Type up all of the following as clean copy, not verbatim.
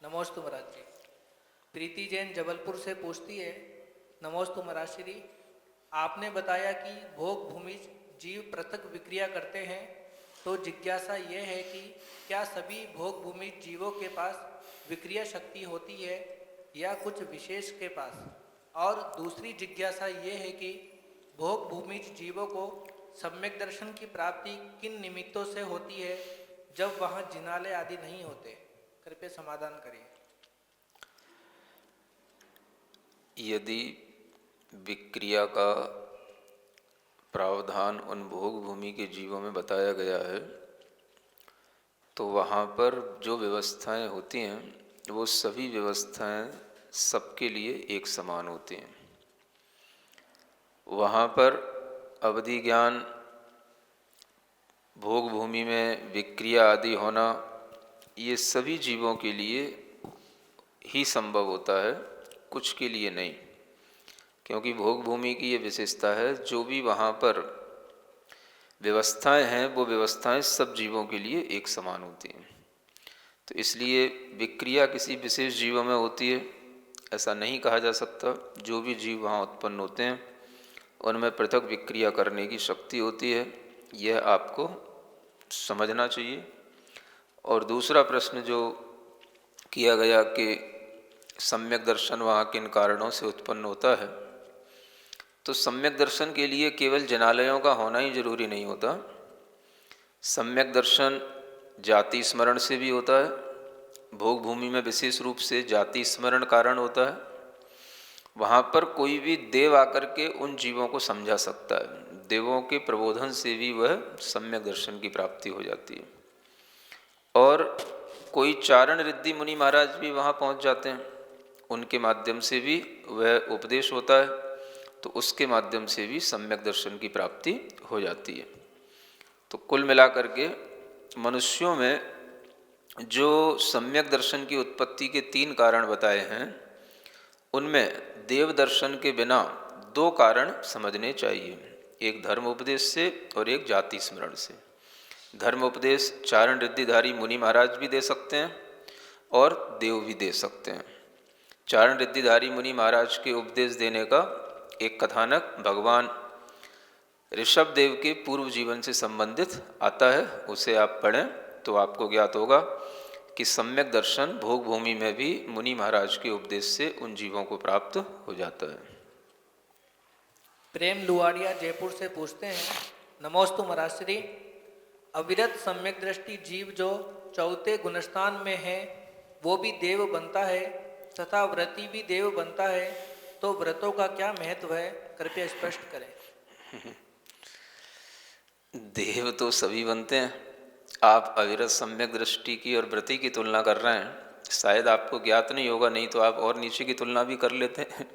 नमोस्तु महाराज जी। प्रीति जैन जबलपुर से पूछती है, नमोस्तु महाराज श्री, आपने बताया कि भोग भूमि जीव पृथक विक्रिया करते हैं, तो जिज्ञासा यह है कि क्या सभी भोग भूमि जीवों के पास विक्रिया शक्ति होती है या कुछ विशेष के पास? और दूसरी जिज्ञासा यह है कि भोग भूमि जीवों को सम्यक दर्शन की प्राप्ति किन निमित्तों से होती है जब वहाँ जिनालय आदि नहीं होते? कृपया समाधान करिए। यदि विक्रिया का प्रावधान उन भोग भूमि के जीवों में बताया गया है, तो वहाँ पर जो व्यवस्थाएं होती हैं वो सभी व्यवस्थाएं सबके लिए एक समान होती हैं। वहाँ पर अवधि ज्ञान, भोग भूमि में विक्रिया आदि होना, ये सभी जीवों के लिए ही संभव होता है, कुछ के लिए नहीं। क्योंकि भोग भूमि की ये विशेषता है, जो भी वहाँ पर व्यवस्थाएं हैं वो व्यवस्थाएं सब जीवों के लिए एक समान होती हैं। तो इसलिए विक्रिया किसी विशेष जीवों में होती है ऐसा नहीं कहा जा सकता। जो भी जीव वहाँ उत्पन्न होते हैं उनमें पृथक विक्रिया करने की शक्ति होती है, यह आपको समझना चाहिए। और दूसरा प्रश्न जो किया गया कि सम्यक दर्शन वहाँ किन कारणों से उत्पन्न होता है, तो सम्यक दर्शन के लिए केवल जनालयों का होना ही जरूरी नहीं होता। सम्यक दर्शन जाति स्मरण से भी होता है। भोग भूमि में विशेष रूप से जाति स्मरण कारण होता है। वहाँ पर कोई भी देव आकर के उन जीवों को समझा सकता है। देवों के प्रबोधन से भी वह सम्यक दर्शन की प्राप्ति हो जाती है। और कोई चारण रिद्धि मुनि महाराज भी वहाँ पहुँच जाते हैं, उनके माध्यम से भी वह उपदेश होता है, तो उसके माध्यम से भी सम्यक दर्शन की प्राप्ति हो जाती है। तो कुल मिलाकर के मनुष्यों में जो सम्यक दर्शन की उत्पत्ति के 3 कारण बताए हैं, उनमें देव दर्शन के बिना 2 कारण समझने चाहिए, एक धर्म उपदेश से और एक जाति स्मरण से। धर्म उपदेश चारण रिद्धिधारी मुनि महाराज भी दे सकते हैं और देव भी दे सकते हैं। चारण रिद्धिधारी मुनि महाराज के उपदेश देने का एक कथानक भगवान ऋषभ देव के पूर्व जीवन से संबंधित आता है, उसे आप पढ़ें तो आपको ज्ञात होगा कि सम्यक दर्शन भोग भूमि में भी मुनि महाराज के उपदेश से उन जीवों को प्राप्त हो जाता है। प्रेम लुआड़िया जयपुर से पूछते हैं, नमोस्तु महाराज श्री, अविरत सम्यक दृष्टि जीव जो चौथे गुणस्थान में है वो भी देव बनता है तथा व्रती भी देव बनता है, तो व्रतों का क्या महत्व है? कृपया स्पष्ट करें। देव तो सभी बनते हैं। आप अविरत सम्यक दृष्टि की और व्रति की तुलना कर रहे हैं, शायद आपको ज्ञात नहीं होगा, नहीं तो आप और नीचे की तुलना भी कर लेते हैं।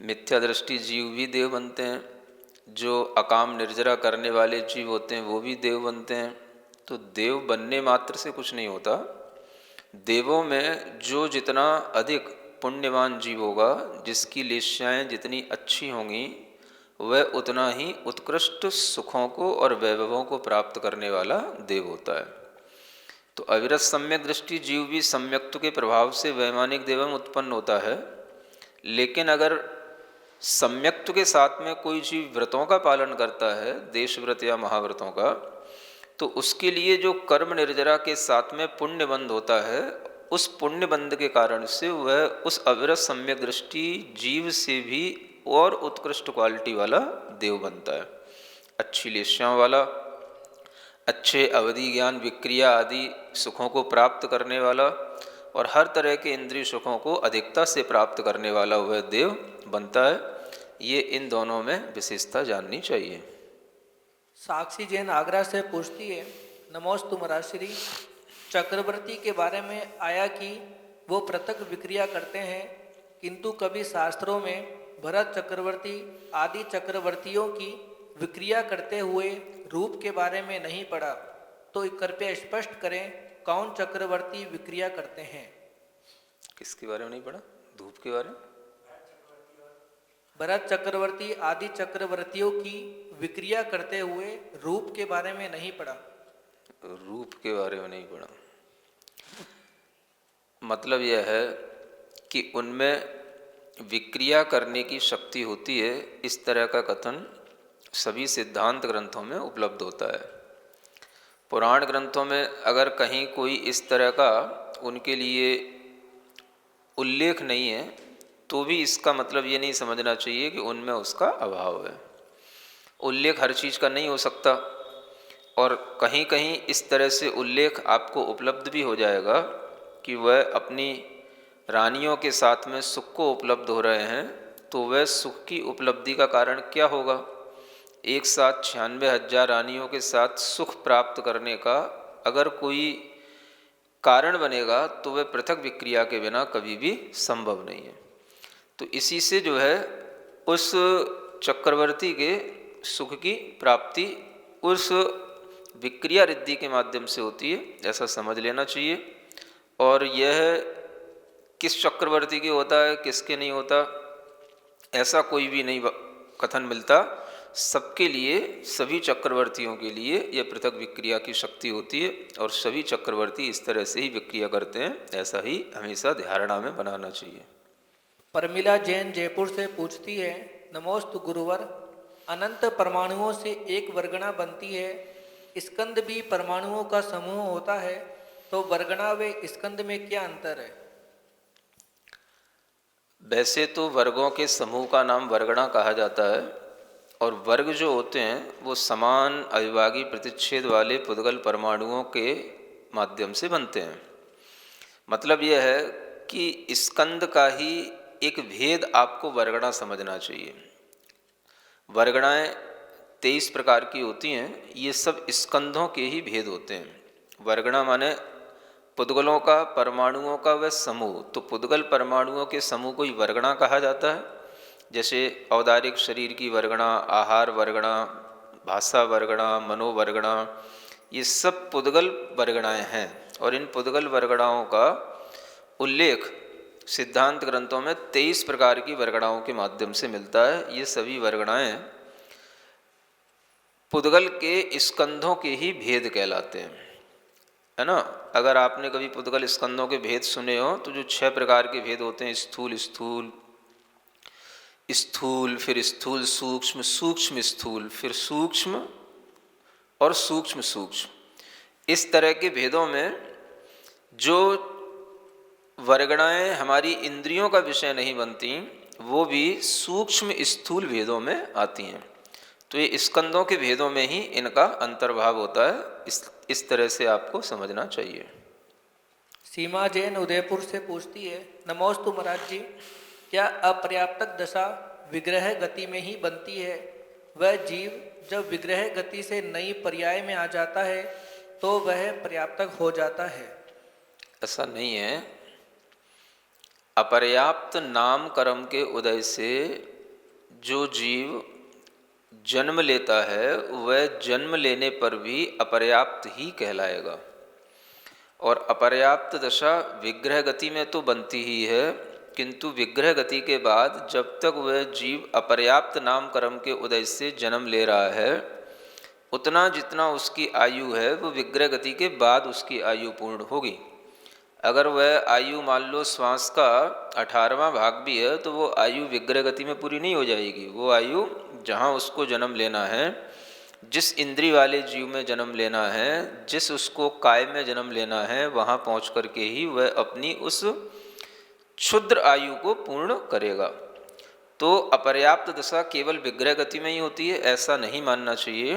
मिथ्या दृष्टि जीव भी देव बनते हैं, जो अकाम निर्जरा करने वाले जीव होते हैं वो भी देव बनते हैं। तो देव बनने मात्र से कुछ नहीं होता। देवों में जो जितना अधिक पुण्यवान जीव होगा, जिसकी लेश्याएँ जितनी अच्छी होंगी, वह उतना ही उत्कृष्ट सुखों को और वैभवों को प्राप्त करने वाला देव होता है। तो अविरत सम्यक दृष्टि जीव भी सम्यक्त्व के प्रभाव से वैमानिक देव में उत्पन्न होता है। लेकिन अगर सम्यक्त्व के साथ में कोई जीव व्रतों का पालन करता है, देश व्रत या महाव्रतों का, तो उसके लिए जो कर्म निर्जरा के साथ में पुण्य बंध होता है, उस पुण्य बंध के कारण से वह उस अविरत सम्यक दृष्टि जीव से भी और उत्कृष्ट क्वालिटी वाला देव बनता है। अच्छी लेश्याओं वाला, अच्छे अवधि ज्ञान विक्रिया आदि सुखों को प्राप्त करने वाला और हर तरह के इंद्रिय सुखों को अधिकता से प्राप्त करने वाला वह देव बनता है। ये इन दोनों में विशेषता जाननी चाहिए। साक्षी जैन आगरा से पूछती है, नमोस्तु महाराज श्री, चक्रवर्ती के बारे में आया कि वो पृथक विक्रिया करते हैं, किंतु कभी शास्त्रों में भरत चक्रवर्ती आदि चक्रवर्तियों की विक्रिया करते हुए रूप के बारे में नहीं पढ़ा, तो कृपया स्पष्ट करें कौन चक्रवर्ती विक्रिया करते हैं? किसके बारे में नहीं पढ़ा? धूप के बारे में? भरत चक्रवर्ती आदि चक्रवर्तियों की विक्रिया करते हुए रूप के बारे में नहीं पढ़ा। रूप के बारे में नहीं पढ़ा। मतलब यह है कि उनमें विक्रिया करने की शक्ति होती है, इस तरह का कथन सभी सिद्धांत ग्रंथों में उपलब्ध होता है। पुराण ग्रंथों में अगर कहीं कोई इस तरह का उनके लिए उल्लेख नहीं है तो भी इसका मतलब ये नहीं समझना चाहिए कि उनमें उसका अभाव है। उल्लेख हर चीज़ का नहीं हो सकता, और कहीं कहीं इस तरह से उल्लेख आपको उपलब्ध भी हो जाएगा कि वह अपनी रानियों के साथ में सुख को उपलब्ध हो रहे हैं, तो वह सुख की उपलब्धि का कारण क्या होगा? एक साथ 96,000 रानियों के साथ सुख प्राप्त करने का अगर कोई कारण बनेगा तो वह पृथक विक्रिया के बिना कभी भी संभव नहीं है। तो इसी से जो है उस चक्रवर्ती के सुख की प्राप्ति उस विक्रिया रिद्धि के माध्यम से होती है, ऐसा समझ लेना चाहिए। और यह किस चक्रवर्ती के होता है, किसके नहीं होता, ऐसा कोई भी नहीं कथन मिलता। सबके लिए, सभी चक्रवर्तियों के लिए यह पृथक विक्रिया की शक्ति होती है और सभी चक्रवर्ती इस तरह से ही विक्रिया करते हैं, ऐसा ही हमेशा धारणा में बनाना चाहिए। परमिला जैन जयपुर से पूछती है, नमोस्तु गुरुवर, अनंत परमाणुओं से एक वर्गणा बनती है, स्कंद भी परमाणुओं का समूह होता है, तो वर्गणा व स्कंद में क्या अंतर है? वैसे तो वर्गों के समूह का नाम वर्गणा कहा जाता है, और वर्ग जो होते हैं वो समान अविभागी प्रतिच्छेद वाले पुद्गल परमाणुओं के माध्यम से बनते हैं। मतलब यह है कि स्कंद का ही एक भेद आपको वर्गणा समझना चाहिए। वर्गणाएं 23 प्रकार की होती हैं, ये सब स्कंधों के ही भेद होते हैं। वर्गणा माने पुद्गलों का, परमाणुओं का वह समूह, तो पुद्गल परमाणुओं के समूह को ही वर्गणा कहा जाता है। जैसे औदारिक शरीर की वर्गणा, आहार वर्गणा, भाषा वर्गणा, मनोवर्गणा, ये सब पुद्गल वर्गणाएं हैं। और इन पुद्गल वर्गणाओं का उल्लेख सिद्धांत ग्रंथों में 23 प्रकार की वर्गणाओं के माध्यम से मिलता है। ये सभी वर्गणाएं पुद्गल के स्कंधों के ही भेद कहलाते हैं, है ना। अगर आपने कभी पुद्गल स्कंधों के भेद सुने हो तो जो 6 प्रकार के भेद होते हैं, स्थूल स्थूल, स्थूल फिर स्थूल सूक्ष्म, सूक्ष्म स्थूल, फिर सूक्ष्म और सूक्ष्म सूक्ष्म, इस तरह के भेदों में जो वर्गणाएं हमारी इंद्रियों का विषय नहीं बनती, वो भी सूक्ष्म स्थूल भेदों में आती हैं। तो ये स्कंदों के भेदों में ही इनका अंतर्भाव होता है। इस तरह से आपको समझना चाहिए। सीमा जैन उदयपुर से पूछती है, नमोस्तु महाराज जी, क्या अपर्याप्तक दशा विग्रह गति में ही बनती है? वह जीव जब विग्रह गति से नई पर्याय में आ जाता है तो वह पर्याप्तक हो जाता है? ऐसा नहीं है। अपर्याप्त नाम कर्म के उदय से जो जीव जन्म लेता है वह जन्म लेने पर भी अपर्याप्त ही कहलाएगा। और अपर्याप्त दशा विग्रह गति में तो बनती ही है, किंतु विग्रह गति के बाद जब तक वह जीव अपर्याप्त नाम कर्म के उदय से जन्म ले रहा है, उतना जितना उसकी आयु है वो विग्रह गति के बाद उसकी आयु पूर्ण होगी। अगर वह आयु मान लो श्वास का 18वां भाग भी है तो वो आयु विग्रह गति में पूरी नहीं हो जाएगी। वो आयु जहाँ उसको जन्म लेना है, जिस इंद्रिय वाले जीव में जन्म लेना है, जिस उसको काय में जन्म लेना है, वहाँ पहुँच कर के ही वह अपनी उस क्षुद्र आयु को पूर्ण करेगा। तो अपर्याप्त दशा केवल विग्रह गति में ही होती है, ऐसा नहीं मानना चाहिए।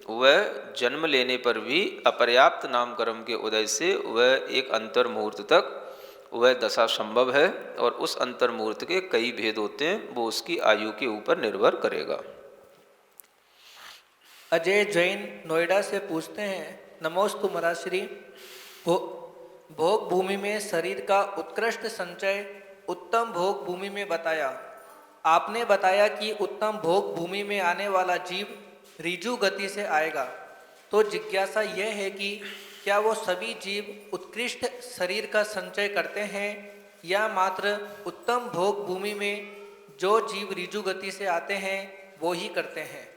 वह जन्म लेने पर भी अपर्याप्त नाम कर्म के उदय से वह एक अंतर मुहूर्त तक वह दशा संभव है, और उस अंतर मुहूर्त के कई भेद होते हैं, वो उसकी आयु के ऊपर निर्भर करेगा। अजय जैन नोएडा से पूछते हैं, नमोस्तु महाराज, भोग भूमि में शरीर का उत्कृष्ट संचय उत्तम भोग भूमि में बताया। आपने बताया कि उत्तम भोग भूमि में आने वाला जीव ऋजु गति से आएगा, तो जिज्ञासा यह है कि क्या वो सभी जीव उत्कृष्ट शरीर का संचय करते हैं या मात्र उत्तम भोग भूमि में जो जीव ऋजु गति से आते हैं वो ही करते हैं?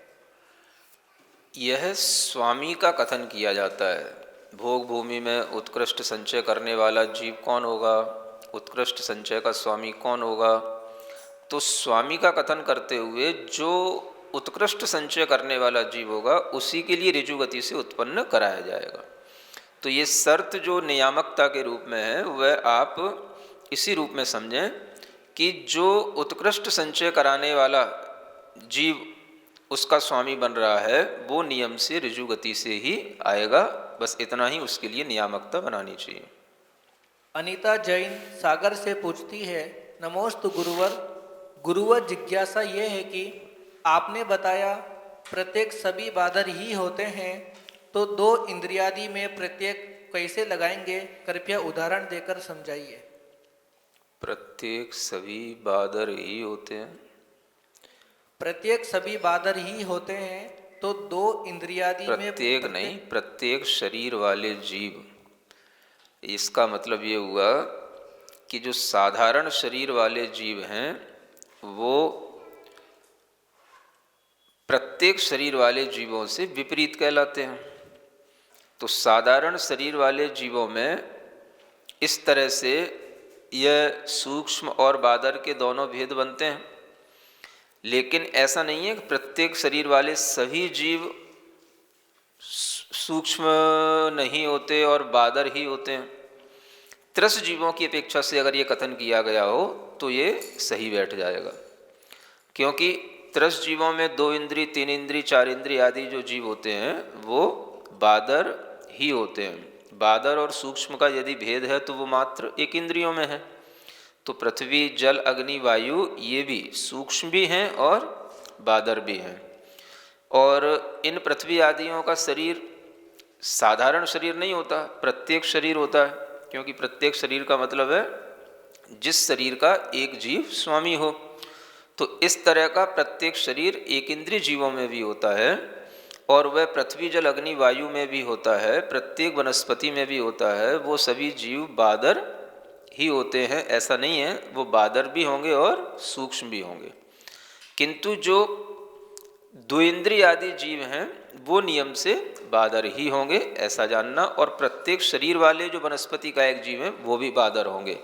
यह स्वामी का कथन किया जाता है। भोग भूमि में उत्कृष्ट संचय करने वाला जीव कौन होगा? उत्कृष्ट संचय का स्वामी कौन होगा, तो स्वामी का कथन करते हुए जो उत्कृष्ट संचय करने वाला जीव होगा उसी के लिए ऋजु गति से उत्पन्न कराया जाएगा। तो ये शर्त जो नियामकता के रूप में है वह आप इसी रूप में समझें कि जो उत्कृष्ट संचय कराने वाला जीव उसका स्वामी बन रहा है वो नियम से ऋजु गति से ही आएगा। बस इतना ही उसके लिए नियामकता बनानी चाहिए। अनीता जैन सागर से पूछती है, नमोस्तु गुरुवर। गुरुवर, जिज्ञासा ये है कि आपने बताया प्रत्येक सभी बादर ही होते हैं, तो दो इंद्रियादि में प्रत्येक कैसे लगाएंगे? कृपया उदाहरण देकर समझाइए। प्रत्येक सभी बादर ही होते हैं। प्रत्येक सभी बादर ही होते हैं, तो दो इंद्रियादि में प्रत्येक नहीं, प्रत्येक शरीर वाले जीव। इसका मतलब ये हुआ कि जो साधारण शरीर वाले जीव हैं वो प्रत्येक शरीर वाले जीवों से विपरीत कहलाते हैं। तो साधारण शरीर वाले जीवों में इस तरह से यह सूक्ष्म और बादर के दोनों भेद बनते हैं, लेकिन ऐसा नहीं है कि प्रत्येक शरीर वाले सभी जीव सूक्ष्म नहीं होते और बादर ही होते हैं। त्रस जीवों की अपेक्षा से अगर ये कथन किया गया हो तो ये सही बैठ जाएगा, क्योंकि त्रस जीवों में 2 इंद्री, 3 इंद्री, 4 इंद्री आदि जो जीव होते हैं वो बादर ही होते हैं। बादर और सूक्ष्म का यदि भेद है तो वो मात्र 1 इंद्रियों में है। तो पृथ्वी, जल, अग्नि, वायु ये भी सूक्ष्म भी हैं और बादर भी हैं। और इन पृथ्वी आदियों का शरीर साधारण शरीर नहीं होता, प्रत्येक शरीर होता है, क्योंकि प्रत्येक शरीर का मतलब है जिस शरीर का एक जीव स्वामी हो। तो इस तरह का प्रत्येक शरीर एक इंद्रिय जीवों में भी होता है और वह पृथ्वी, जल, अग्नि, वायु में भी होता है, प्रत्येक वनस्पति में भी होता है। वो सभी जीव बादर ही होते हैं, ऐसा नहीं है, वो बादर भी होंगे और सूक्ष्म भी होंगे। किंतु जो 2 इंद्रिय आदि जीव हैं वो नियम से बादर ही होंगे, ऐसा जानना। और प्रत्येक शरीर वाले जो वनस्पति का एक जीव है वो भी बादर होंगे।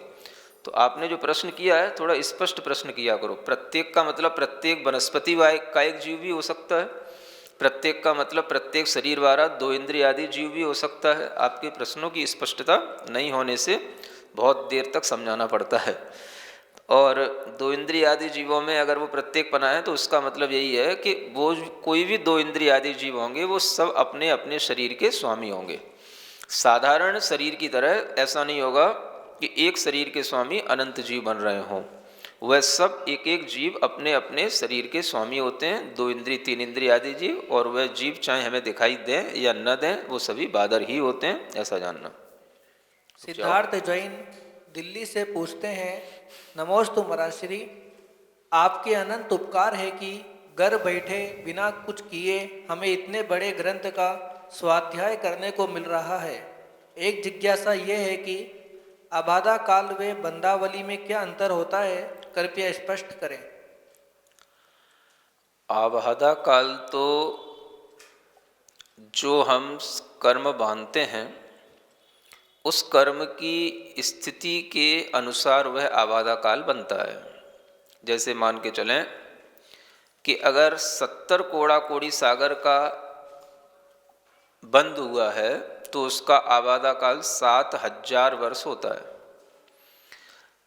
तो आपने जो प्रश्न किया है थोड़ा स्पष्ट प्रश्न किया करो। प्रत्येक का मतलब प्रत्येक वनस्पति का एक जीव भी हो सकता है, प्रत्येक का मतलब प्रत्येक शरीर वाला 2 इंद्रिय आदि जीव भी हो सकता है। आपके प्रश्नों की स्पष्टता नहीं होने से बहुत देर तक समझाना पड़ता है। और 2 इंद्रिय आदि जीवों में अगर वो प्रत्येक पना है तो उसका मतलब यही है कि वो कोई भी 2 इंद्रिय आदि जीव होंगे वो सब अपने अपने शरीर के स्वामी होंगे। साधारण शरीर की तरह ऐसा नहीं होगा कि एक शरीर के स्वामी अनंत जीव बन रहे हों। वह सब एक एक जीव अपने अपने शरीर के स्वामी होते हैं, 2 इंद्रिय, 3 इंद्रिय आदि जीव। और वह जीव चाहे हमें दिखाई दें या न दें वो सभी बादर ही होते हैं, ऐसा जानना। सिद्धार्थ जैन दिल्ली से पूछते हैं, नमोस्तु महाराजश्री। आपके अनंत उपकार है कि घर बैठे बिना कुछ किए हमें इतने बड़े ग्रंथ का स्वाध्याय करने को मिल रहा है। एक जिज्ञासा ये है कि अबाधा काल व बंदावली में क्या अंतर होता है? कृपया स्पष्ट करें। आबाधा काल तो जो हम कर्म बांधते हैं उस कर्म की स्थिति के अनुसार वह आबाधा काल बनता है। जैसे मान के चलें कि अगर 70 कोड़ा कोड़ी सागर का बंद हुआ है तो उसका आबादा काल 7000 वर्ष होता है।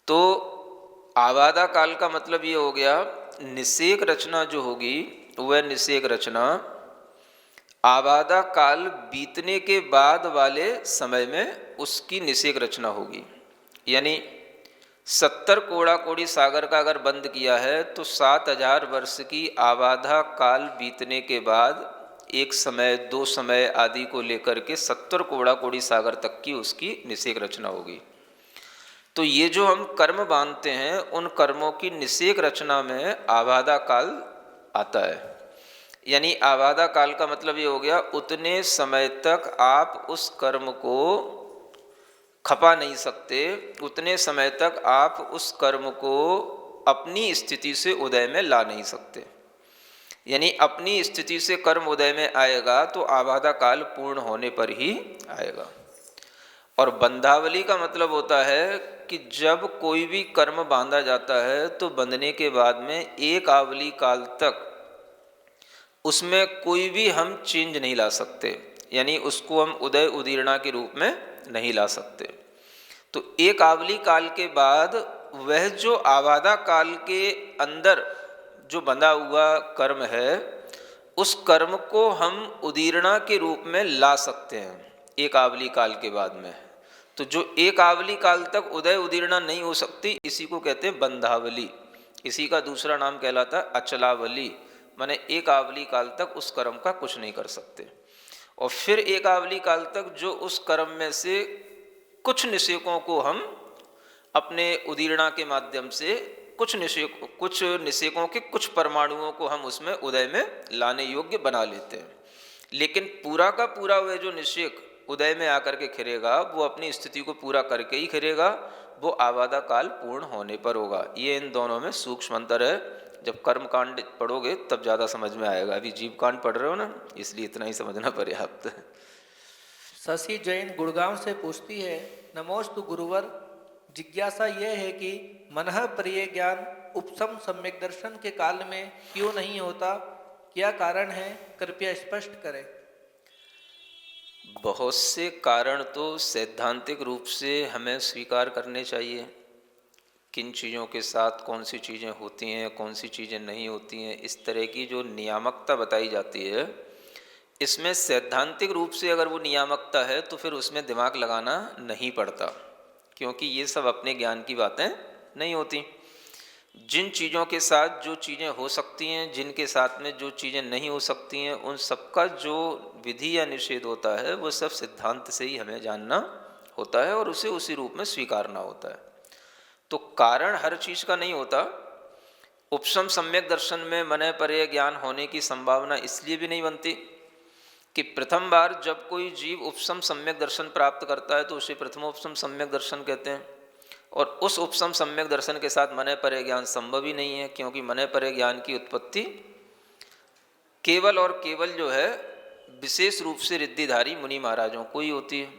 तो आबादा काल का मतलब ये हो गया निषेक रचना जो होगी वह निषेक रचना आबादा काल बीतने के बाद वाले समय में उसकी निषेक रचना होगी। यानी 70 कोड़ा कोड़ी सागर का अगर बंद किया है तो 7000 वर्ष की आबादा काल बीतने के बाद एक समय, 2 समय आदि को लेकर के 70 कोड़ा कोड़ी सागर तक की उसकी निषेक रचना होगी। तो ये जो हम कर्म बांधते हैं उन कर्मों की निषेक रचना में आबादा काल आता है। यानी आबादा काल का मतलब ये हो गया उतने समय तक आप उस कर्म को खपा नहीं सकते, उतने समय तक आप उस कर्म को अपनी स्थिति से उदय में ला नहीं सकते। यानी अपनी स्थिति से कर्म उदय में आएगा तो आबादा काल पूर्ण होने पर ही आएगा। और बंधावली का मतलब होता है कि जब कोई भी कर्म बांधा जाता है तो बंधने के बाद में एक आवली काल तक उसमें कोई भी हम चेंज नहीं ला सकते, यानी उसको हम उदय उदीर्णा के रूप में नहीं ला सकते। तो एक आवली काल के बाद वह जो आवादा काल के अंदर जो बंधा हुआ कर्म है उस कर्म को हम उदीर्णा के रूप में ला सकते हैं एक आवली काल के बाद में। तो जो एक आवली काल तक उदय उदीर्णा नहीं हो सकती इसी को कहते हैं बंधावली। इसी का दूसरा नाम कहलाता है अचलावली, माने एक आवली काल तक उस कर्म का कुछ नहीं कर सकते। और फिर एक आवली काल तक जो उस कर्म में से कुछ निषेकों को हम अपने उदीर्णा के माध्यम से कुछ निषेकों के कुछ परमाणुओं को हम उसमें उदय में लाने योग्य बना लेते हैं। लेकिन पूरा का पूरा वह जो निषेक उदय में आकर के खिरेगा वो अपनी स्थिति को पूरा करके ही खिरेगा, वो आवादा काल पूर्ण होने पर होगा। ये इन दोनों में सूक्ष्म अंतर है। जब कर्म कांड पढ़ोगे तब ज़्यादा समझ में आएगा, अभी जीव कांड पढ़ रहे हो ना, इसलिए इतना ही समझना पर्याप्त है। शशि जैन गुड़गांव से पूछती है, नमोस्तु गुरुवर, जिज्ञासा यह है कि मनः प्रिय ज्ञान उपसम सम्यक दर्शन के काल में क्यों नहीं होता, क्या कारण है, कृपया स्पष्ट करें। बहुत से कारण तो सैद्धांतिक रूप से हमें स्वीकार करने चाहिए, किन चीज़ों के साथ कौन सी चीज़ें होती हैं कौन सी चीज़ें नहीं होती हैं, इस तरह की जो नियामकता बताई जाती है इसमें सैद्धांतिक रूप से अगर वो नियामकता है तो फिर उसमें दिमाग लगाना नहीं पड़ता, क्योंकि ये सब अपने ज्ञान की बातें नहीं होती। जिन चीज़ों के साथ जो चीज़ें हो सकती हैं, जिनके साथ में जो चीज़ें नहीं हो सकती हैं, उन सबका जो विधि या निषेध होता है वो सब सिद्धांत से ही हमें जानना होता है और उसे उसी रूप में स्वीकारना होता है। तो कारण हर चीज़ का नहीं होता। उपशम सम्यक दर्शन में मनः परे ज्ञान होने की संभावना इसलिए भी नहीं बनती कि प्रथम बार जब कोई जीव उपशम सम्यक दर्शन प्राप्त करता है तो उसे प्रथमोपशम सम्यक दर्शन कहते हैं, और उस उपशम सम्यक दर्शन के साथ मनः परे ज्ञान संभव ही नहीं है, क्योंकि मनः परे ज्ञान की उत्पत्ति केवल और केवल जो है विशेष रूप से रिद्धिधारी मुनि महाराजों को ही होती है।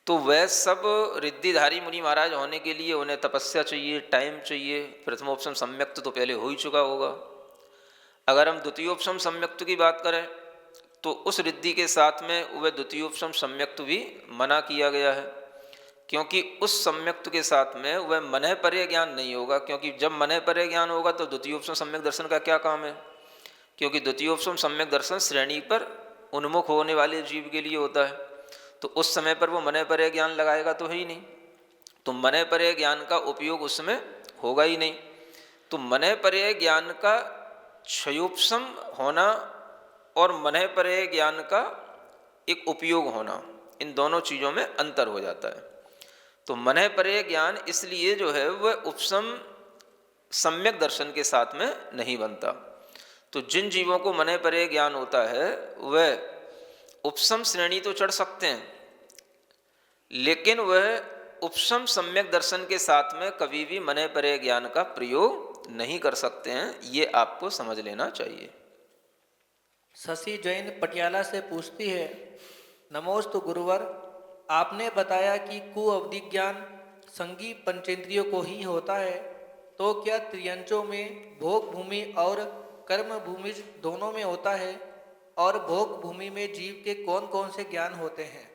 तो वह सब रिद्धिधारी मुनि महाराज होने के लिए उन्हें तपस्या चाहिए, टाइम चाहिए। प्रथमोपशम सम्यक्त तो पहले हो ही चुका होगा। अगर हम द्वितीयोपशम सम्यक्त की बात करें तो उस रिद्धि के साथ में वह द्वितीयोपशम सम्यक्त भी मना किया गया है, क्योंकि उस सम्यक्त के साथ में वह मनः परे ज्ञान नहीं होगा, क्योंकि जब मनः परे ज्ञान होगा तो द्वितीयोपशम सम्यक दर्शन का क्या काम है, क्योंकि द्वितीयोपशम सम्यक दर्शन श्रेणी पर उन्मुख होने वाले जीव के लिए होता है। तो उस समय पर वो मनः परे ज्ञान लगाएगा तो है ही नहीं, तो मनः परे ज्ञान का उपयोग उसमें होगा ही नहीं। तो मनः परे ज्ञान का क्षयोपशम होना और मनः परे ज्ञान का एक उपयोग होना, इन दोनों चीज़ों में अंतर हो जाता है। तो मनः परे ज्ञान इसलिए जो है वह उपशम सम्यक दर्शन के साथ में नहीं बनता। तो जिन जीवों को मनः परे ज्ञान होता है वह उपशम श्रेणी तो चढ़ सकते हैं, लेकिन वह उपशम सम्यक दर्शन के साथ में कभी भी मनः परे ज्ञान का प्रयोग नहीं कर सकते हैं, ये आपको समझ लेना चाहिए। शशि जैन पटियाला से पूछती है, नमोस्तु गुरुवर, आपने बताया कि कुअवधि ज्ञान संगी पंचेंद्रियों को ही होता है, तो क्या त्रियंचों में भोग भूमि और कर्म भूमि दोनों में होता है, और भोग भूमि में जीव के कौन कौन से ज्ञान होते हैं?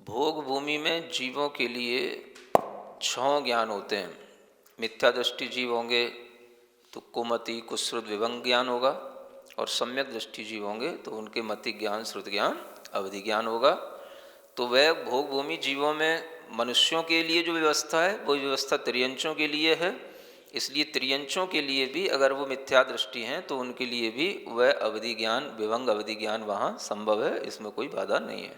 भोग भूमि में जीवों के लिए 6 ज्ञान होते हैं। मिथ्या दृष्टि जीव होंगे तो कुमति कुश्रुत विभंग ज्ञान होगा, और सम्यक दृष्टि जीव होंगे तो उनके मति ज्ञान श्रुत ज्ञान अवधि ज्ञान होगा। तो वह भोग भूमि जीवों में मनुष्यों के लिए जो व्यवस्था है वो व्यवस्था त्रियंचों के लिए है, इसलिए त्रियंचों के लिए भी अगर वो मिथ्या दृष्टि हैं तो उनके लिए भी वह अवधि ज्ञान विभंग अवधि ज्ञान वहाँ संभव है, इसमें कोई बाधा नहीं है।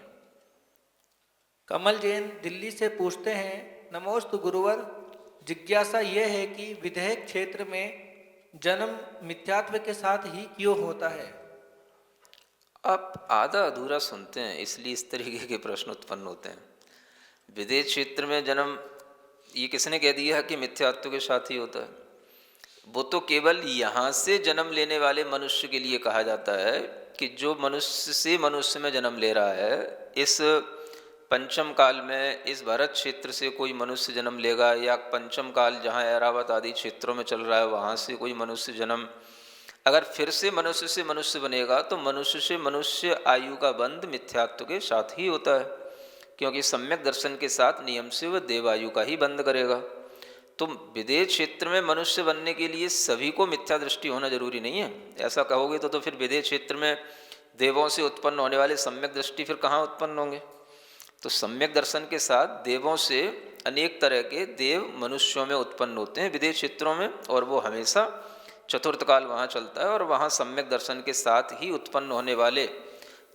कमल जैन दिल्ली से पूछते हैं, नमोस्तु गुरुवर, जिज्ञासा यह है कि विधेयक क्षेत्र में जन्म मिथ्यात्व के साथ ही क्यों होता है? आप आधा अधूरा सुनते हैं इसलिए इस तरीके के प्रश्न उत्पन्न होते हैं। विदेश क्षेत्र में जन्म, ये किसने कह दिया कि मिथ्यात्व के साथ ही होता है? वो तो केवल यहाँ से जन्म लेने वाले मनुष्य के लिए कहा जाता है कि जो मनुष्य से मनुष्य में जन्म ले रहा है, इस पंचम काल में इस भरत क्षेत्र से कोई मनुष्य जन्म लेगा, या पंचम काल जहाँ ऐरावत आदि क्षेत्रों में चल रहा है वहाँ से कोई मनुष्य जन्म, अगर फिर से मनुष्य बनेगा तो मनुष्य से मनुष्य आयु का बंध मिथ्यात्व के साथ ही होता है, क्योंकि सम्यक दर्शन के साथ नियम से वह देवायु का ही बंध करेगा। तो विदेह क्षेत्र में मनुष्य बनने के लिए सभी को मिथ्या दृष्टि होना जरूरी नहीं है। ऐसा कहोगे तो फिर विदेह क्षेत्र में देवों से उत्पन्न होने वाले सम्यक दृष्टि फिर कहाँ उत्पन्न होंगे। तो सम्यक दर्शन के साथ देवों से अनेक तरह के देव मनुष्यों में उत्पन्न होते हैं विदेह क्षेत्रों में, और वो हमेशा चतुर्थ काल वहाँ चलता है, और वहाँ सम्यक दर्शन के साथ ही उत्पन्न होने वाले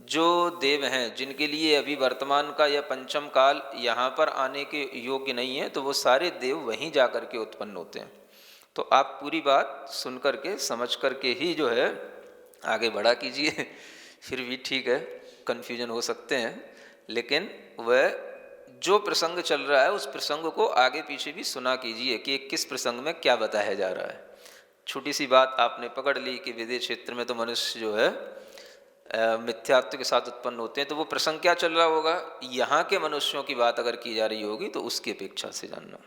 जो देव हैं जिनके लिए अभी वर्तमान का या पंचम काल यहाँ पर आने के योग्य नहीं है, तो वो सारे देव वहीं जा कर के उत्पन्न होते हैं। तो आप पूरी बात सुन कर के समझ कर के ही जो है आगे बढ़ा कीजिए। फिर भी ठीक है, कन्फ्यूजन हो सकते हैं, लेकिन वह जो प्रसंग चल रहा है उस प्रसंग को आगे पीछे भी सुना कीजिए कि किस प्रसंग में क्या बताया जा रहा है। छोटी सी बात आपने पकड़ ली कि विदेह क्षेत्र में तो मनुष्य जो है मिथ्यात्व के साथ उत्पन्न होते हैं, तो वो प्रसंग क्या चल रहा होगा, यहाँ के मनुष्यों की बात अगर की जा रही होगी तो उसकी अपेक्षा से जानना।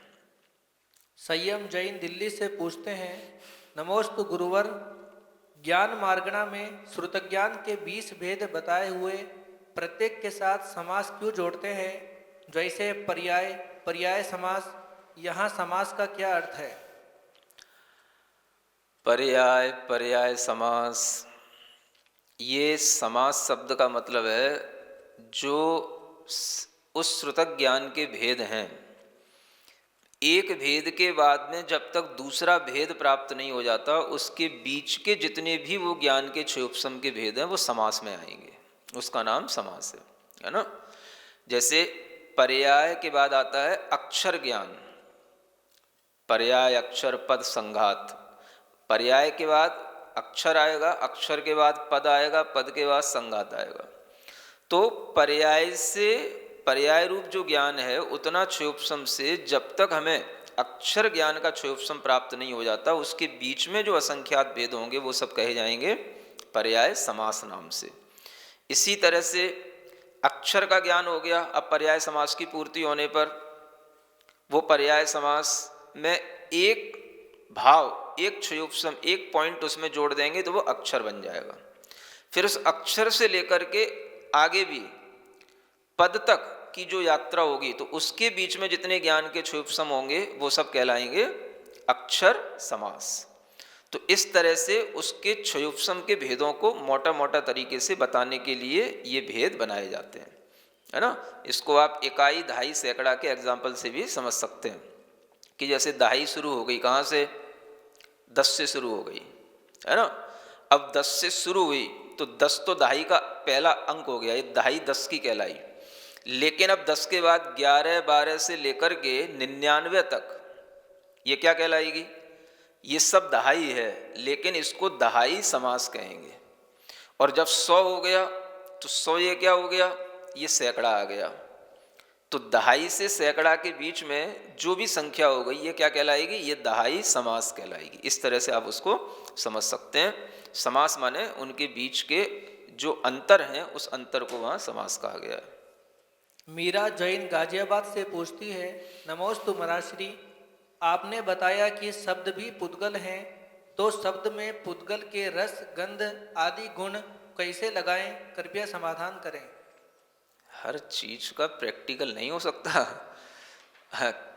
संयम जैन दिल्ली से पूछते हैं, नमोस्तु गुरुवर, ज्ञान मार्गणा में श्रुतज्ञान के 20 भेद बताए हुए प्रत्येक के साथ समास क्यों जोड़ते हैं, जैसे पर्याय पर्याय समास, यहाँ समास का क्या अर्थ है? पर्याय पर्याय समास, ये समास शब्द का मतलब है जो उस श्रुतक ज्ञान के भेद हैं, एक भेद के बाद में जब तक दूसरा भेद प्राप्त नहीं हो जाता उसके बीच के जितने भी वो ज्ञान के क्षयोपशम के भेद हैं वो समास में आएंगे, उसका नाम समास है ना। जैसे पर्याय के बाद आता है अक्षर ज्ञान, पर्याय अक्षर पद संघात, पर्याय के बाद अक्षर आएगा, अक्षर के बाद पद आएगा, पद के बाद संघात आएगा। तो पर्याय से पर्याय रूप जो ज्ञान है उतना क्षयोपशम से जब तक हमें अक्षर ज्ञान का क्षयोपशम प्राप्त नहीं हो जाता उसके बीच में जो असंख्यात भेद होंगे वो सब कहे जाएंगे पर्याय समास नाम से। इसी तरह से अक्षर का ज्ञान हो गया, अब पर्याय समास की पूर्ति होने पर वो पर्याय समास में एक भाव, एक क्षयोपशम, एक पॉइंट उसमें जोड़ देंगे तो वो अक्षर बन जाएगा। फिर उस अक्षर से लेकर के आगे भी पद तक की जो यात्रा होगी तो उसके बीच में जितने ज्ञान के क्षयोपशम होंगे वो सब कहलाएंगे अक्षर समास। तो इस तरह से उसके क्षयोपशम के भेदों को मोटा मोटा तरीके से बताने के लिए ये भेद बनाए जाते हैं, है ना। इसको आप इकाई, दहाई, सैकड़ा के एग्जाम्पल से भी समझ सकते हैं कि जैसे दहाई शुरू हो गई कहाँ से, 10 से शुरू हो गई, है ना। अब 10 से शुरू हुई तो 10 तो दहाई का पहला अंक हो गया, ये दहाई 10 की कहलाई। लेकिन अब 10 के बाद 11, 12 से लेकर के 99 तक ये क्या कहलाएगी, ये सब दहाई है, लेकिन इसको दहाई समास कहेंगे। और जब 100 हो गया तो 100 ये क्या हो गया, ये सैकड़ा आ गया। तो दहाई से सैकड़ा के बीच में जो भी संख्या हो गई ये क्या कहलाएगी, ये दहाई समास कहलाएगी। इस तरह से आप उसको समझ सकते हैं। समास माने उनके बीच के जो अंतर हैं उस अंतर को वहाँ समास कहा गया है। मीरा जैन गाजियाबाद से पूछती है, नमोस्तु मराश्री, आपने बताया कि शब्द भी पुद्गल हैं, तो शब्द में पुद्गल के रस, गंध आदि गुण कैसे लगाएं, कृपया समाधान करें। हर चीज का प्रैक्टिकल नहीं हो सकता।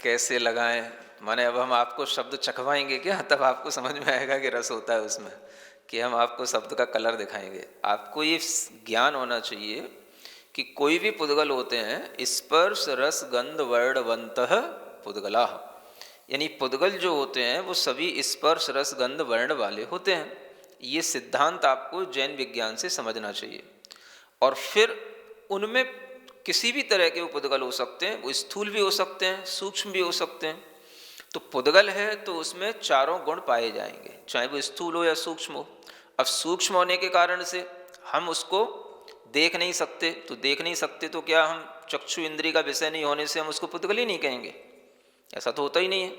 कैसे लगाएं माने अब हम आपको शब्द चखवाएंगे क्या, तब आपको समझ में आएगा कि रस होता है उसमें, कि हम आपको शब्द का कलर दिखाएंगे। आपको ये ज्ञान होना चाहिए कि कोई भी पुद्गल होते हैं स्पर्श रस गंध वर्ण वंतः पुद्गला, यानी पुद्गल जो होते हैं वो सभी स्पर्श रस गंध वर्ण वाले होते हैं। ये सिद्धांत आपको जैन विज्ञान से समझना चाहिए। और फिर उनमें किसी भी तरह के वो पुद्गल हो सकते हैं, वो स्थूल भी हो सकते हैं, सूक्ष्म भी हो सकते हैं। तो पुद्गल है तो उसमें चारों गुण पाए जाएंगे, चाहे वो स्थूल हो या सूक्ष्म हो। अब सूक्ष्म होने के कारण से हम उसको देख नहीं सकते, तो देख नहीं सकते तो क्या हम चक्षु इंद्रिय का विषय नहीं होने से हम उसको पुद्गल ही नहीं कहेंगे? ऐसा तो होता ही नहीं है।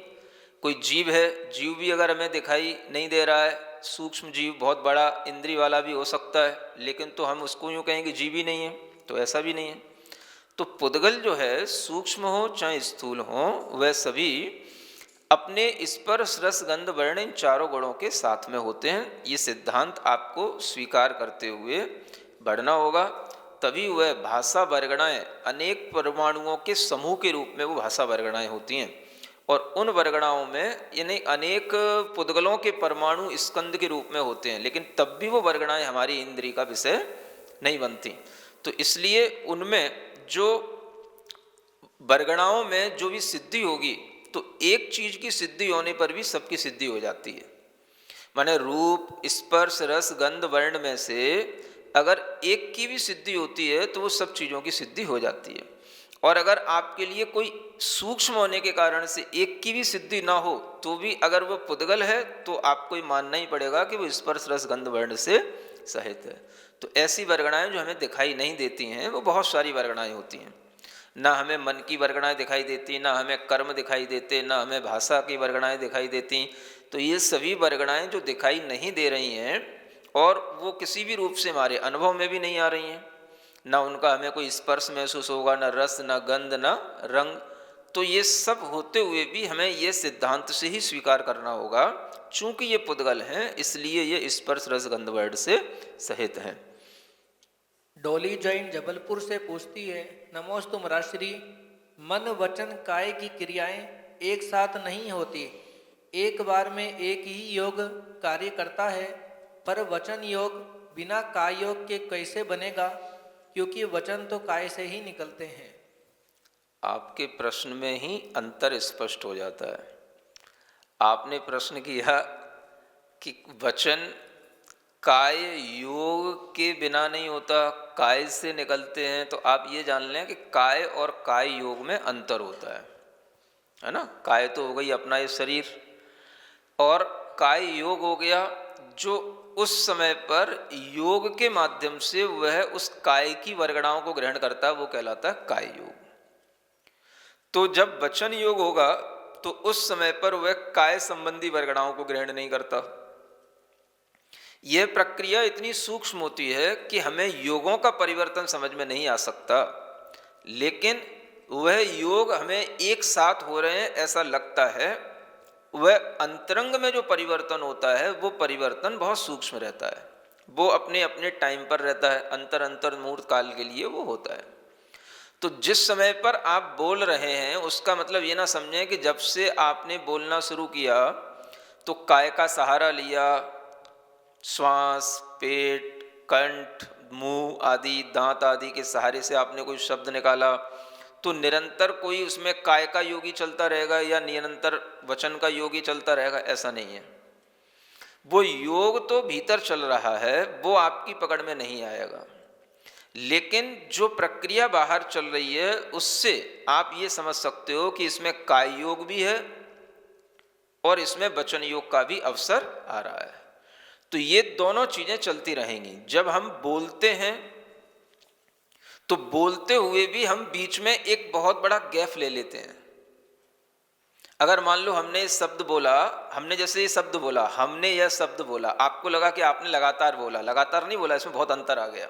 कोई जीव है, जीव भी अगर हमें दिखाई नहीं दे रहा है, सूक्ष्म जीव बहुत बड़ा इंद्रिय वाला भी हो सकता है, लेकिन तो हम उसको यूँ कहेंगे जीव ही नहीं है, तो ऐसा भी नहीं है। तो पुद्गल जो है सूक्ष्म हो चाहे स्थूल हो, वह सभी अपने स्पर्श रस गंध वर्ण इन चारों गुणों के साथ में होते हैं। ये सिद्धांत आपको स्वीकार करते हुए बढ़ना होगा, तभी वह भाषा वर्गणाएं अनेक परमाणुओं के समूह के रूप में वो भाषा वर्गणाएं होती हैं। और उन वर्गणाओं में यानी अनेक पुद्गलों के परमाणु स्कंद के रूप में होते हैं, लेकिन तब भी वो वर्गणाएं हमारी इंद्रिय का विषय नहीं बनती। तो इसलिए उनमें जो वर्गणाओं में जो भी सिद्धि होगी, तो एक चीज की सिद्धि होने पर भी सबकी सिद्धि हो जाती है। माने रूप स्पर्श रस गंध वर्ण में से अगर एक की भी सिद्धि होती है तो वो सब चीज़ों की सिद्धि हो जाती है। और अगर आपके लिए कोई सूक्ष्म होने के कारण से एक की भी सिद्धि ना हो, तो भी अगर वो पुद्गल है तो आपको ये मानना ही पड़ेगा कि वो स्पर्श रस गंध वर्ण से सहित है। तो ऐसी वर्गणाएं जो हमें दिखाई नहीं देती हैं, वो बहुत सारी वर्गणाएं होती हैं। ना हमें मन की वर्गणाएं दिखाई देती, ना हमें कर्म दिखाई देते, ना हमें भाषा की वर्गणाएं दिखाई देती। तो ये सभी वर्गणाएं जो दिखाई नहीं दे रही हैं और वो किसी भी रूप से हमारे अनुभव में भी नहीं आ रही हैं, ना उनका हमें कोई स्पर्श महसूस होगा, ना रस, ना गंध, ना रंग, तो ये सब होते हुए भी हमें ये सिद्धांत से ही स्वीकार करना होगा, चूंकि ये पुद्गल हैं इसलिए ये स्पर्श रस गंध वर्ण से सहित हैं। डोली जैन जबलपुर से पूछती है, नमोस्तु महाराज, मन वचन काय की क्रियाएं एक साथ नहीं होती, एक बार में एक ही योग कार्य करता है, पर वचन योग बिना काय योग के कैसे बनेगा, क्योंकि वचन तो काय से ही निकलते हैं। आपके प्रश्न में ही अंतर स्पष्ट हो जाता है। आपने प्रश्न किया कि वचन काय योग के बिना नहीं होता, काय से निकलते हैं, तो आप ये जान लें कि काय और काय योग में अंतर होता है ना। काय तो हो गई अपना ये शरीर, और काय योग हो गया जो उस समय पर योग के माध्यम से वह उस काय की वर्गणाओं को ग्रहण करता है, वो कहलाता है काय योग। तो जब वचन योग होगा तो उस समय पर वह काय संबंधी वर्गणाओं को ग्रहण नहीं करता। यह प्रक्रिया इतनी सूक्ष्म होती है कि हमें योगों का परिवर्तन समझ में नहीं आ सकता, लेकिन वह योग हमें एक साथ हो रहे हैं ऐसा लगता है। वह अंतरंग में जो परिवर्तन होता है वो परिवर्तन बहुत सूक्ष्म रहता है, वो अपने अपने टाइम पर रहता है, अंतर अंतर मुहूर्त काल के लिए वो होता है। तो जिस समय पर आप बोल रहे हैं उसका मतलब ये ना समझें कि जब से आपने बोलना शुरू किया तो काय का सहारा लिया, श्वास, पेट, कंठ, मुंह आदि, दांत आदि के सहारे से आपने कोई शब्द निकाला, तो निरंतर कोई उसमें काय का योगी चलता रहेगा या निरंतर वचन का योगी चलता रहेगा, ऐसा नहीं है। वो योग तो भीतर चल रहा है, वो आपकी पकड़ में नहीं आएगा, लेकिन जो प्रक्रिया बाहर चल रही है उससे आप ये समझ सकते हो कि इसमें काय योग भी है और इसमें वचन योग का भी अवसर आ रहा है। तो ये दोनों चीजें चलती रहेंगी। जब हम बोलते हैं तो बोलते हुए भी हम बीच में एक बहुत बड़ा गैप ले लेते हैं। अगर मान लो हमने ये शब्द बोला, हमने जैसे ये शब्द बोला, हमने यह शब्द बोला, आपको लगा कि आपने लगातार बोला, लगातार नहीं बोला, इसमें बहुत अंतर आ गया।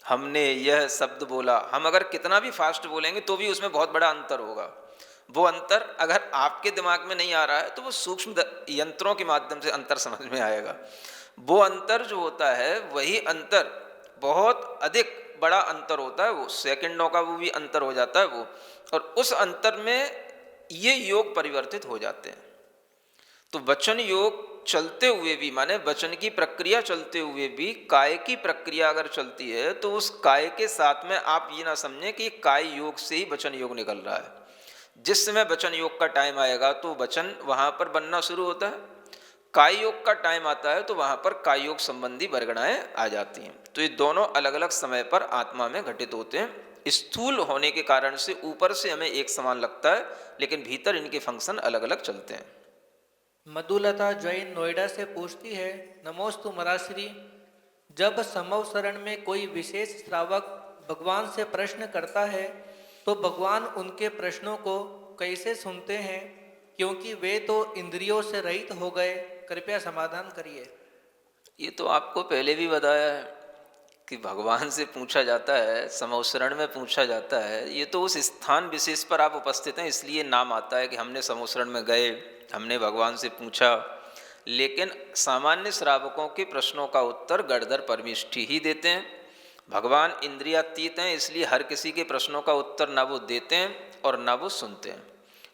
हमने यह शब्द बोला, हम अगर कितना भी फास्ट बोलेंगे तो भी उसमें बहुत बड़ा अंतर होगा। वो अंतर अगर आपके दिमाग में नहीं आ रहा है तो वो सूक्ष्म यंत्रों के माध्यम से अंतर समझ में आएगा। वो अंतर जो होता है वही अंतर बहुत अधिक बड़ा अंतर होता है, वो सेकंडों का वो भी अंतर हो जाता है वो, और उस अंतर में ये योग परिवर्तित हो जाते हैं। तो वचन योग चलते हुए भी, माने वचन की प्रक्रिया चलते हुए भी काय की प्रक्रिया अगर चलती है तो उस काय के साथ में आप ये ना समझें कि काय योग से ही वचन योग निकल रहा है। जिस समय वचन योग का टाइम आएगा तो वचन वहां पर बनना शुरू होता है, काय योग का टाइम आता है तो वहां पर काय योग संबंधी वर्गणाएं आ जाती हैं। तो ये दोनों अलग अलग समय पर आत्मा में घटित होते हैं। स्थूल होने के कारण से ऊपर से हमें एक समान लगता है, लेकिन भीतर इनके फंक्शन अलग अलग चलते हैं। मधुलता जैन नोएडा से पूछती है, नमोस्तु महाराज, जब समव शरण में कोई विशेष श्रावक भगवान से प्रश्न करता है तो भगवान उनके प्रश्नों को कैसे सुनते हैं, क्योंकि वे तो इंद्रियों से रहित हो गए, कृपया समाधान करिए। ये तो आपको पहले भी बताया है कि भगवान से पूछा जाता है, समोसरण में पूछा जाता है, ये तो उस स्थान विशेष पर आप उपस्थित हैं इसलिए नाम आता है कि हमने समोसरण में गए, हमने भगवान से पूछा। लेकिन सामान्य श्रावकों के प्रश्नों का उत्तर गणधर परमेष्ठी ही देते हैं। भगवान इंद्रियातीत हैं, इसलिए हर किसी के प्रश्नों का उत्तर ना वो देते हैं और ना वो सुनते हैं।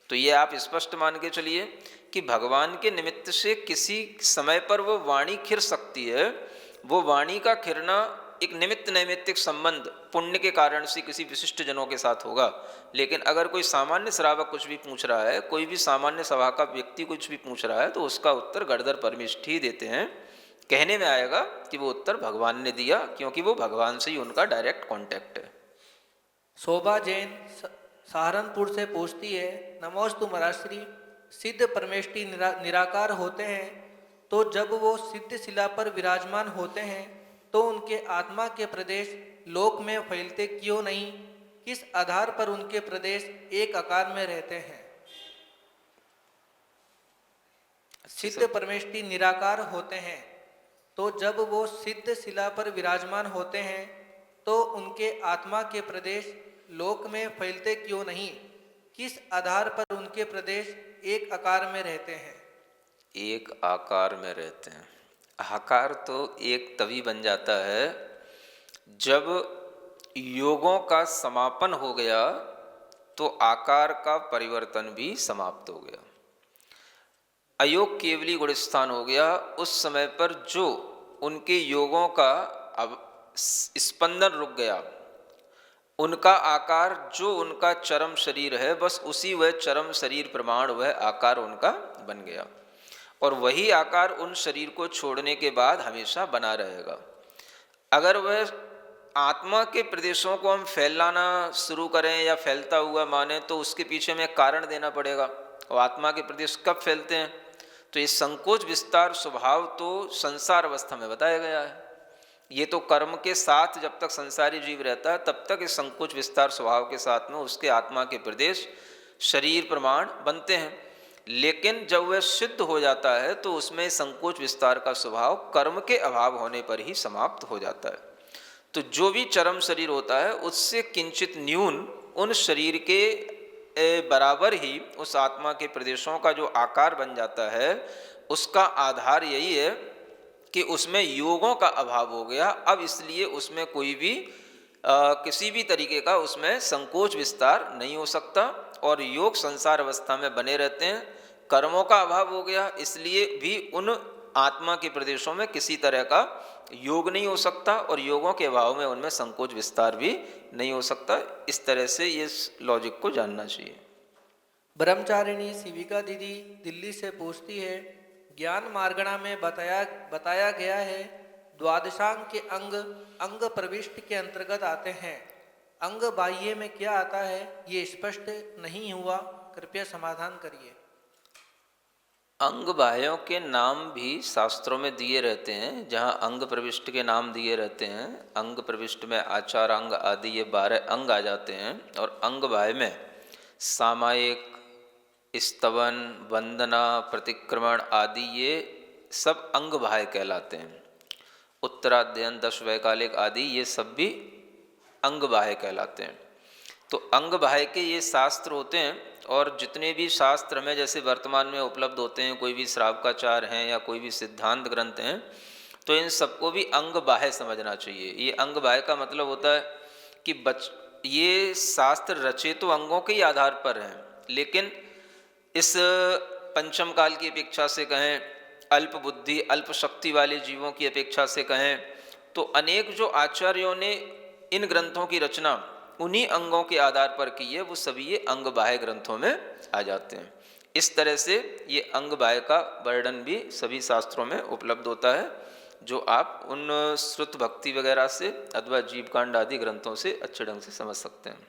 तो ये आप स्पष्ट मान के चलिए कि भगवान के निमित्त से किसी समय पर वो वाणी खिर सकती है। वो वाणी का खिरना एक निमित्त नैमित्तिक संबंध पुण्य के कारण से किसी विशिष्ट जनों के साथ होगा। लेकिन अगर कोई सामान्य श्रावक कुछ भी पूछ रहा है, कोई भी सामान्य सभा का व्यक्ति कुछ भी पूछ रहा है, तो उसका उत्तर गणधर परमेष्ठी देते हैं। कहने में आएगा कि वो उत्तर भगवान ने दिया, क्योंकि वो भगवान से ही उनका डायरेक्ट कांटेक्ट है। शोभा जैन सहारनपुर से पूछती है, नमोस्तु महाराज, सिद्ध परमेष्ठी निराकार होते हैं, तो जब वो सिद्ध शिला पर विराजमान होते हैं तो उनके आत्मा के प्रदेश लोक में फैलते क्यों नहीं? किस आधार पर उनके प्रदेश एक आकार में रहते हैं? सिद्ध परमेष्ठी निराकार होते हैं, तो जब वो सिद्ध शिला पर विराजमान होते हैं तो उनके आत्मा के प्रदेश लोक में फैलते क्यों नहीं? किस आधार पर उनके प्रदेश एक आकार में रहते हैं? एक आकार में रहते हैं। आकार तो एक तभी बन जाता है जब योगों का समापन हो गया, तो आकार का परिवर्तन भी समाप्त हो गया। अयोग केवली गुणस्थान हो गया। उस समय पर जो उनके योगों का अब स्पंदन रुक गया, उनका आकार जो उनका चरम शरीर है, बस उसी वह चरम शरीर प्रमाण वह आकार उनका बन गया। और वही आकार उन शरीर को छोड़ने के बाद हमेशा बना रहेगा। अगर वह आत्मा के प्रदेशों को हम फैलाना शुरू करें या फैलता हुआ माने, तो उसके पीछे में कारण देना पड़ेगा। और आत्मा के प्रदेश कब फैलते हैं? तो ये संकोच विस्तार स्वभाव तो संसार अवस्था में बताया गया है। ये तो कर्म के साथ जब तक संसारी जीव रहता है तब तक इस संकोच विस्तार स्वभाव के साथ में उसके आत्मा के प्रदेश शरीर प्रमाण बनते हैं। लेकिन जब वह सिद्ध हो जाता है तो उसमें संकोच विस्तार का स्वभाव कर्म के अभाव होने पर ही समाप्त हो जाता है। तो जो भी चरम शरीर होता है उससे किंचित न्यून उन शरीर के बराबर ही उस आत्मा के प्रदेशों का जो आकार बन जाता है, उसका आधार यही है कि उसमें योगों का अभाव हो गया। अब इसलिए उसमें कोई भी किसी भी तरीके का उसमें संकोच विस्तार नहीं हो सकता और योग संसार अवस्था में बने रहते हैं। कर्मों का अभाव हो गया, इसलिए भी उन आत्मा के प्रदेशों में किसी तरह का योग नहीं हो सकता और योगों के अभाव में उनमें संकोच विस्तार भी नहीं हो सकता। इस तरह से ये लॉजिक को जानना चाहिए। ब्रह्मचारिणी शिविका दीदी दिल्ली से पूछती है, ज्ञान मार्गणा में बताया गया है द्वादशांग के अंग प्रविष्ट के अंतर्गत आते हैं। अंग बाह्य में क्या आता है ये स्पष्ट नहीं हुआ, कृपया समाधान करिए। अंग बाह्यों के नाम भी शास्त्रों में दिए रहते हैं। जहाँ अंग प्रविष्ट के नाम दिए रहते हैं, अंग प्रविष्ट में आचार अंग आदि ये 12 अंग आ जाते हैं। और अंग बाह्य में सामायिक, स्तवन, वंदना, प्रतिक्रमण आदि ये सब अंग बाह्य कहलाते हैं। उत्तराध्ययन, 10 वैकालिक आदि ये सब भी अंग बाह्य कहलाते हैं। तो अंग बाह्य के ये शास्त्र होते हैं। और जितने भी शास्त्र में जैसे वर्तमान में उपलब्ध होते हैं, कोई भी श्रावकाचार हैं या कोई भी सिद्धांत ग्रंथ हैं, तो इन सबको भी अंग बाह्य समझना चाहिए। ये अंग बाह्य का मतलब होता है कि ये शास्त्र रचे तो अंगों के ही आधार पर हैं, लेकिन इस पंचम काल की अपेक्षा से कहें, अल्प बुद्धि अल्प शक्ति वाले जीवों की अपेक्षा से कहें, तो अनेक जो आचार्यों ने इन ग्रंथों की रचना उन्हीं अंगों के आधार पर की है, वो सभी ये अंग बाह्य ग्रंथों में आ जाते हैं। इस तरह से ये अंग बाह्य का वर्णन भी सभी शास्त्रों में उपलब्ध होता है, जो आप उन श्रुत भक्ति वगैरह से अथवा जीवकांड आदि ग्रंथों से अच्छे ढंग से समझ सकते हैं।